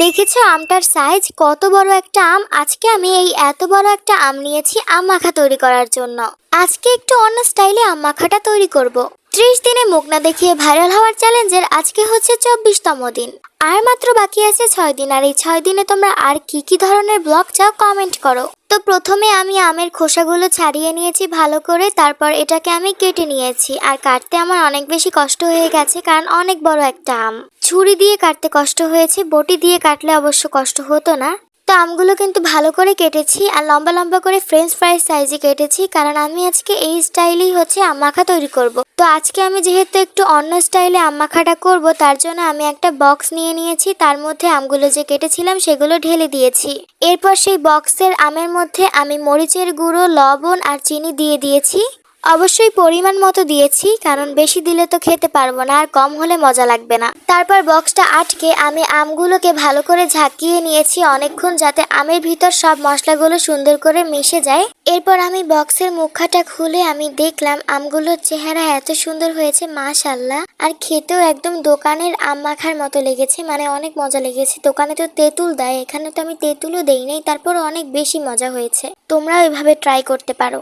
দেখেছো আমটার সাইজ কত বড় একটা আম। আজকে আমি এই এত বড় একটা আম নিয়েছি আম মাখা তৈরি করার জন্য। আজকে একটু অন্য স্টাইলে আম মাখাটা তৈরি করব। 30 দিনে মুখ না দেখিয়ে ভাইরাল হওয়ার চ্যালেঞ্জের আজকে হচ্ছে 24তম দিন। আর মাত্র বাকি আছে 6 দিন। আর এই 6 দিনে তোমরা আর কি কি ধরনের ব্লগ চাও কমেন্ট করো। তো প্রথমে আমি আমের খোসাগুলো ছাড়িয়ে নিয়েছি ভালো করে, তারপর এটাকে আমি কেটে নিয়েছি। আর কাটতে আমার অনেক বেশি কষ্ট হয়ে গেছে, কারণ অনেক বড় একটা আম। ছুরি দিয়ে কাটতে কষ্ট হয়েছে, বটি দিয়ে কাটলে অবশ্য কষ্ট হতো না। তো আমগুলো কিন্তু ভালো করে কেটেছি আর লম্বা লম্বা করে ফ্রেঞ্চ ফ্রাইজ সাইজে কেটেছি, কারণ আমি আজকে এই স্টাইলেই হচ্ছে আম মাখা তৈরি করব। তো আজকে আমি যেহেতু একটু অন্য স্টাইলে আম মাখাটা করব, তার জন্য আমি একটা বক্স নিয়ে নিয়েছি। তার মধ্যে আমগুলো যে কেটেছিলাম সেগুলো ঢেলে দিয়েছি। এরপর সেই বক্সের আমের মধ্যে আমি মরিচের গুঁড়ো, লবণ আর চিনি দিয়ে দিয়েছি। অবশ্যই পরিমাণ মতো দিয়েছি, কারণ বেশি দিলে তো খেতে পারবো না, আর কম হলে মজা লাগবে না। তারপর বক্সটা আটকে আমি আমগুলোকে ভালো করে ঝাঁকিয়ে নিয়েছি অনেকক্ষণ, যাতে আমের ভিতর সব মশলাগুলো সুন্দর করে মিশে যায়। এরপর আমি বক্সের মুখাটা খুলে আমি দেখলাম আমগুলোর চেহারা এত সুন্দর হয়েছে মাশাআল্লাহ। আর খেতেও একদম দোকানের আম মাখার মতো লেগেছে, মানে অনেক মজা লেগেছে। দোকানে তো তেঁতুল দেয়, এখানে তো আমি তেঁতুলও দেই নাই, তারপর অনেক বেশি মজা হয়েছে। তোমরাও এভাবে ট্রাই করতে পারো।